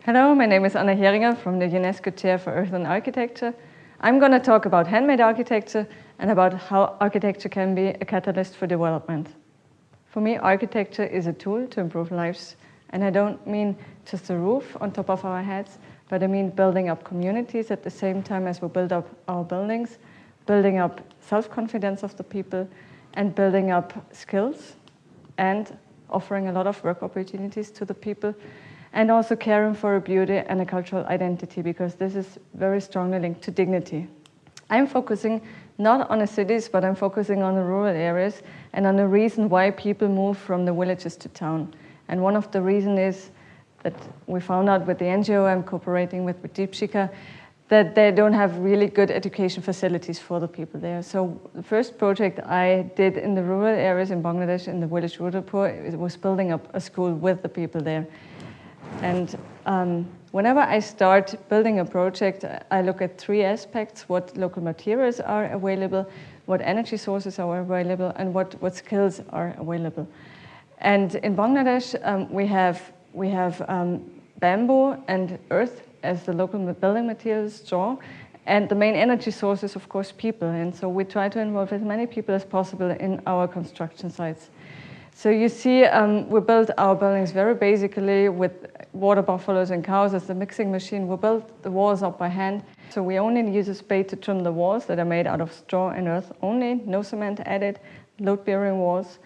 Hello, my name is Anna Heringer from the UNESCO Chair for Earth and Architecture. I'm going to talk about handmade architecture and about how architecture can be a catalyst for development. For me, architecture is a tool to improve lives, and I don't mean just a roof on top of our heads, but I mean building up communities at the same time as we build up our buildings, building up self-confidence of the people, and building up skills, and offering a lot of work opportunities to the people, and also caring for a beauty and a cultural identity, because this is very strongly linked to dignity. I'm focusing not on the cities, but I'm focusing on the rural areas and on the reason why people move from the villages to town. And one of the reasons is that we found out with the NGO I'm cooperating with Deepshika, that they don't have really good education facilities for the people there. So the first project I did in the rural areas in Bangladesh, in the village Rudapur, it was building up a school with the people there. And whenever I start building a project, I look at three aspects: what local materials are available, what energy sources are available, and what skills are available. And in Bangladesh, we have bamboo and earth as the local building materials, straw, and the main energy source is, of course, people. And so we try to involve as many people as possible in our construction sites. So you see, we built our buildings very basically with water buffaloes and cows as the mixing machine. We built the walls up by hand. So we only use a spade to trim the walls that are made out of straw and earth only, no cement added, load-bearing walls.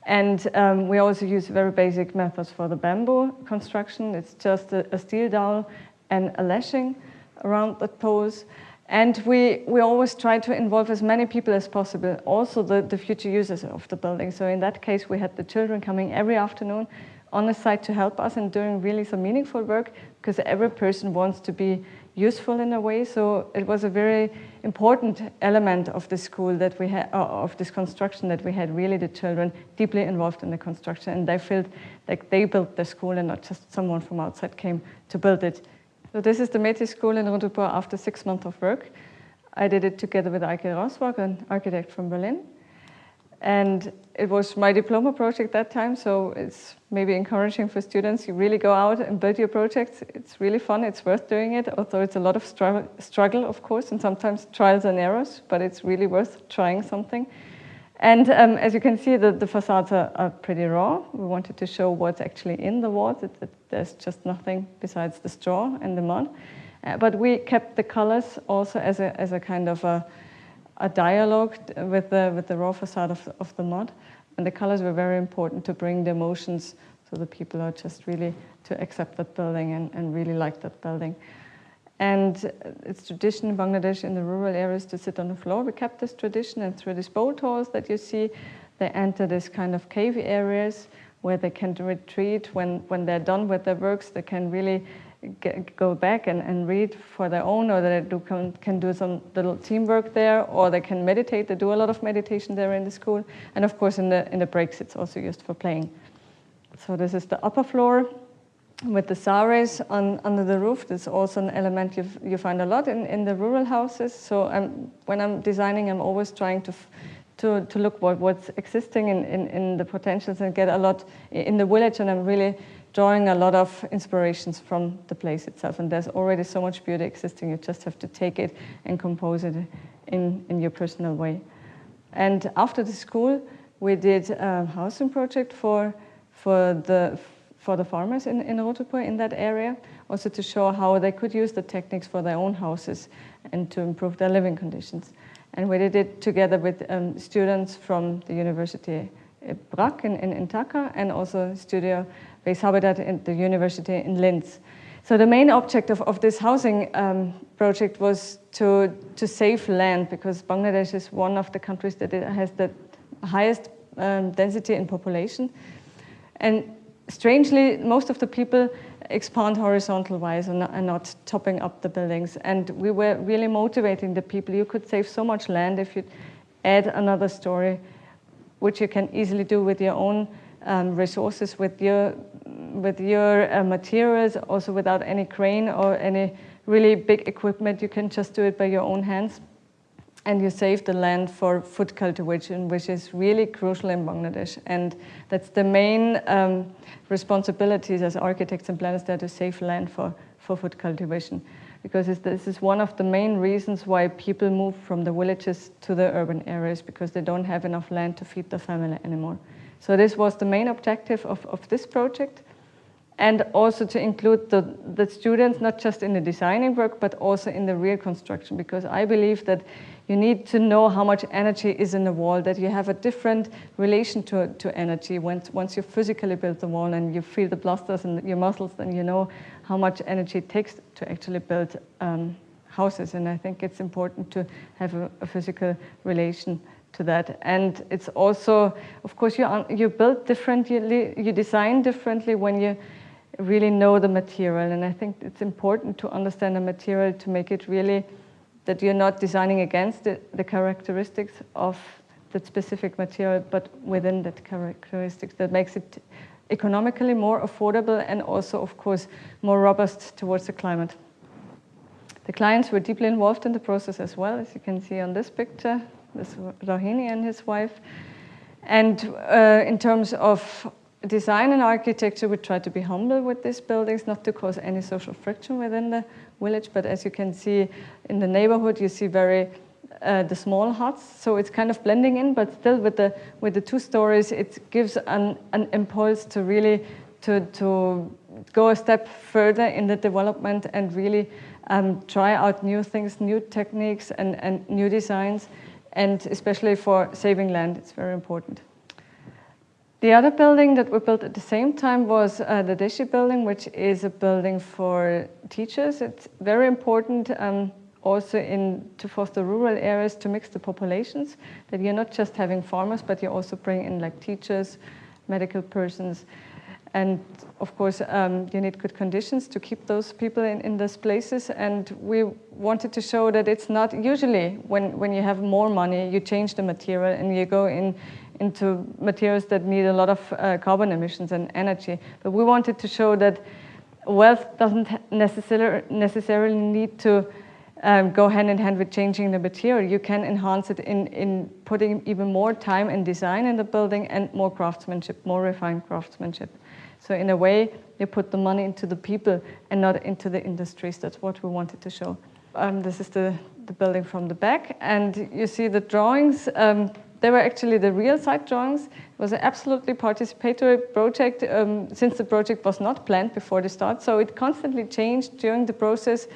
And we also use very basic methods for the bamboo construction. It's just a steel dowel and a lashing around the poles. And we always try to involve as many people as possible, also the future users of the building. So in that case, we had the children coming every afternoon on the site to help us and doing really some meaningful work, because every person wants to be useful in a way. So it was a very important element of the school that we had, of this construction, that we had really the children deeply involved in the construction, and they felt like they built the school and not just someone from outside came to build it. So this is the Métis School in Rudapur after 6 months of work. I did it together with Eike Roswag, an architect from Berlin. And it was my diploma project that time, so it's maybe encouraging for students. You really go out and build your projects. It's really fun, it's worth doing it, although it's a lot of struggle, of course, and sometimes trials and errors, but it's really worth trying something. And as you can see, the facades are pretty raw. We wanted to show what's actually in the walls. There's just nothing besides the straw and the mud. But we kept the colors also as a kind of a dialogue with the raw facade of the mud. And the colors were very important to bring the emotions, so the people are just really to accept that building and really like that building. And it's tradition in Bangladesh in the rural areas to sit on the floor. We kept this tradition, and through these boat halls that you see, they enter this kind of cave areas where they can retreat. When they're done with their works, they can really go back and read for their own, or they can do some little teamwork there, or they can meditate. They do a lot of meditation there in the school. And of course, in the breaks, it's also used for playing. So this is the upper floor with the saris under the roof. That's also an element you find a lot in the rural houses. So when I'm designing, I'm always trying to look what's existing in the potentials and get a lot in the village, and I'm really drawing a lot of inspirations from the place itself. And there's already so much beauty existing, you just have to take it and compose it in your personal way. And after the school, we did a housing project for the farmers in Rudapur in that area, also to show how they could use the techniques for their own houses and to improve their living conditions. And we did it together with students from the University Brack in Dhaka, and also Studio Base Habitat at the University in Linz. So the main objective of this housing project was to save land, because Bangladesh is one of the countries that has the highest density in population. And strangely, most of the people expand horizontal-wise and not topping up the buildings. And we were really motivating the people. You could save so much land if you add another story, which you can easily do with your own resources, with your materials, also without any crane or any really big equipment. You can just do it by your own hands. and you save the land for food cultivation, which is really crucial in Bangladesh. And that's the main responsibilities as architects and planners there, to save land for food cultivation. Because this is one of the main reasons why people move from the villages to the urban areas, because they don't have enough land to feed their family anymore. So this was the main objective of this project. And also to include the students, not just in the designing work, but also in the real construction, because I believe that you need to know how much energy is in the wall, that you have a different relation to energy. Once you physically build the wall and you feel the blasters in your muscles, then you know how much energy it takes to actually build houses. And I think it's important to have a physical relation to that. And it's also, of course, you build differently, you design differently when you really know the material. And I think it's important to understand the material to make it really that you're not designing against the characteristics of that specific material, but within that characteristics. That makes it economically more affordable and also, of course, more robust towards the climate. The clients were deeply involved in the process as well, as you can see on this picture. This is Rohini and his wife. And in terms of design and architecture, we try to be humble with these buildings, not to cause any social friction within the village. But as you can see in the neighborhood, you see the small huts. So it's kind of blending in, but still with the 2 stories, it gives an impulse to really to go a step further in the development and really try out new things, new techniques and new designs. And especially for saving land, it's very important. The other building that we built at the same time was the Deshi building, which is a building for teachers. It's very important also to foster rural areas, to mix the populations, that you're not just having farmers, but you also bring in like teachers, medical persons. And of course, you need good conditions to keep those people in those places. And we wanted to show that it's not usually when you have more money, you change the material and you go into materials that need a lot of carbon emissions and energy. But we wanted to show that wealth doesn't necessarily need to go hand in hand with changing the material. You can enhance it in putting even more time and design in the building and more craftsmanship, more refined craftsmanship. So in a way, you put the money into the people and not into the industries. That's what we wanted to show. This is the building from the back. And you see the drawings. They were actually the real site drawings. It was an absolutely participatory project since the project was not planned before the start. So it constantly changed during the process.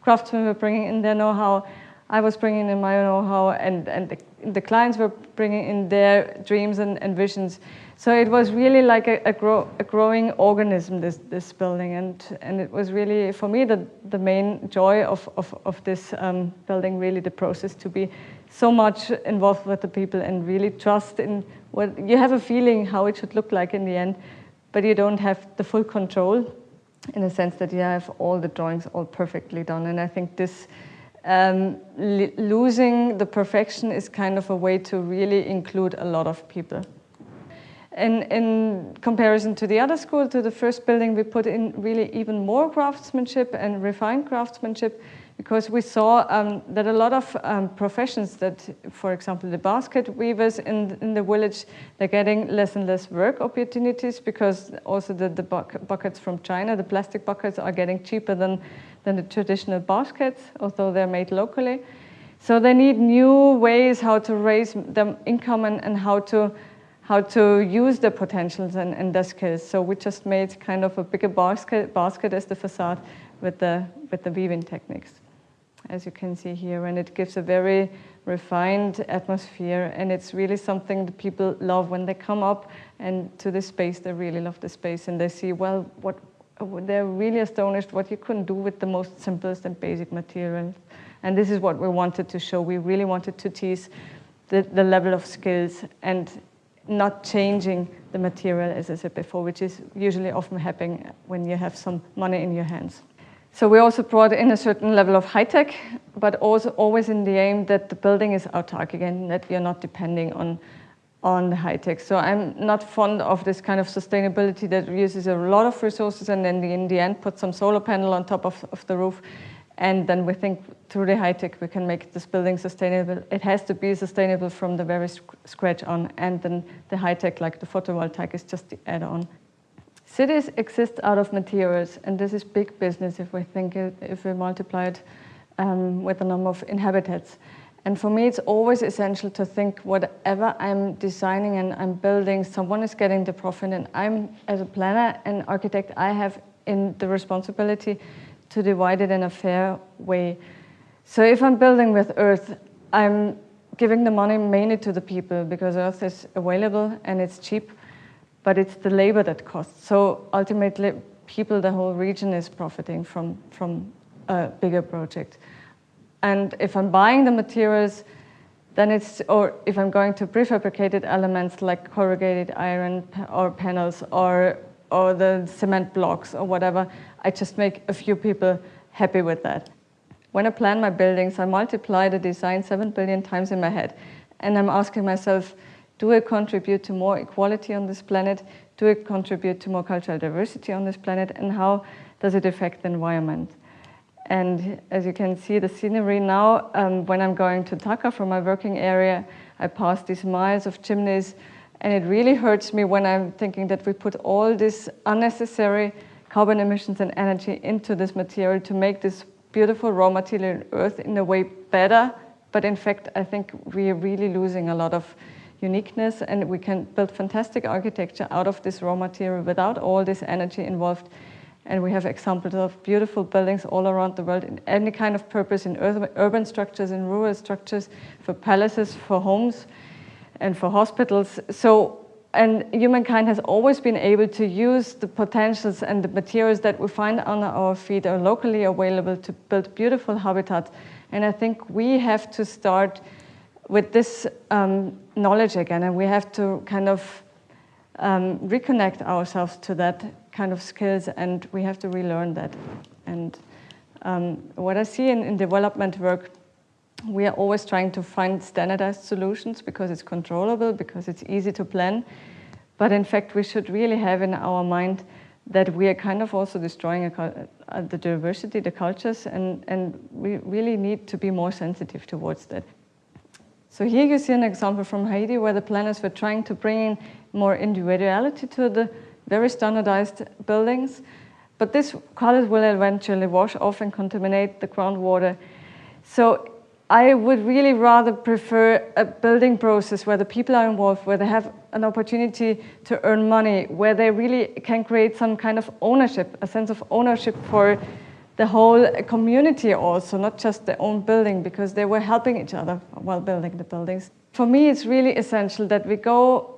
Craftsmen were bringing in their know-how. I was bringing in my know-how, and the clients were bringing in their dreams and visions. So it was really like a growing organism, this building. And it was really, for me, the main joy of this building, really the process, to be so much involved with the people and really trust in what you have a feeling how it should look like in the end, but you don't have the full control in the sense that you have all the drawings all perfectly done. And I think this losing the perfection is kind of a way to really include a lot of people. In comparison to the other school, to the first building, we put in really even more craftsmanship and refined craftsmanship, because we saw that a lot of professions that, for example, the basket weavers in the village, they're getting less and less work opportunities, because also the buckets from China, the plastic buckets, are getting cheaper than the traditional baskets, although they're made locally. So they need new ways how to raise their income and how to use their potentials and their skills. So we just made kind of a bigger basket as the facade with the weaving techniques, as you can see here. And it gives a very refined atmosphere, and it's really something that people love when they come up and to this space. They really love the space, and they see, well, they're really astonished what you couldn't do with the most simplest and basic materials. And this is what we wanted to show. We really wanted to tease the level of skills and not changing the material, as I said before, which is usually often happening when you have some money in your hands. So we also brought in a certain level of high-tech, but also always in the aim that the building is autarkic again, that you're not depending on the high-tech. So I'm not fond of this kind of sustainability that uses a lot of resources and then in the end put some solar panel on top of the roof And then we think through the high tech we can make this building sustainable. It has to be sustainable from the very scratch on, and then the high tech like the photovoltaic is just the add-on. Cities exist out of materials, and this is big business if we think if we multiply it with the number of inhabitants. And for me, it's always essential to think whatever I'm designing and I'm building, someone is getting the profit, and I'm, as a planner and architect, I have in the responsibility to divide it in a fair way. So if I'm building with earth, I'm giving the money mainly to the people because earth is available and it's cheap, but it's the labor that costs. So ultimately, people, the whole region is profiting from a bigger project. And if I'm buying the materials, then it's, or if I'm going to prefabricated elements like corrugated iron or panels or the cement blocks or whatever, I just make a few people happy with that. When I plan my buildings, I multiply the design 7 billion times in my head. And I'm asking myself, do I contribute to more equality on this planet? Do I contribute to more cultural diversity on this planet? And how does it affect the environment? And as you can see, the scenery now, when I'm going to Dhaka from my working area, I pass these miles of chimneys, and it really hurts me when I'm thinking that we put all this unnecessary carbon emissions and energy into this material to make this beautiful raw material earth in a way better. But in fact, I think we're really losing a lot of uniqueness, and we can build fantastic architecture out of this raw material without all this energy involved. And we have examples of beautiful buildings all around the world in any kind of purpose, in urban structures, in rural structures, for palaces, for homes, and for hospitals. So, and humankind has always been able to use the potentials and the materials that we find on our feet are locally available to build beautiful habitats. And I think we have to start with this knowledge again, and we have to kind of reconnect ourselves to that kind of skills, and we have to relearn that. And what I see in development work, we are always trying to find standardized solutions because it's controllable, because it's easy to plan. But in fact, we should really have in our mind that we are kind of also destroying the diversity, the cultures, and we really need to be more sensitive towards that. So here you see an example from Haiti where the planners were trying to bring in more individuality to the very standardized buildings. But this colors will eventually wash off and contaminate the groundwater. So I would really rather prefer a building process where the people are involved, where they have an opportunity to earn money, where they really can create some kind of ownership, a sense of ownership for the whole community also, not just their own building, because they were helping each other while building the buildings. For me, it's really essential that we go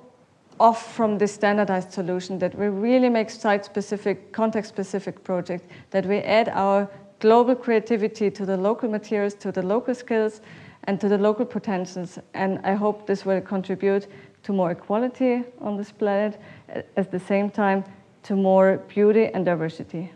off from this standardized solution, that we really make site-specific, context-specific projects, that we add our global creativity to the local materials, to the local skills, and to the local potentials. And I hope this will contribute to more equality on this planet, at the same time to more beauty and diversity.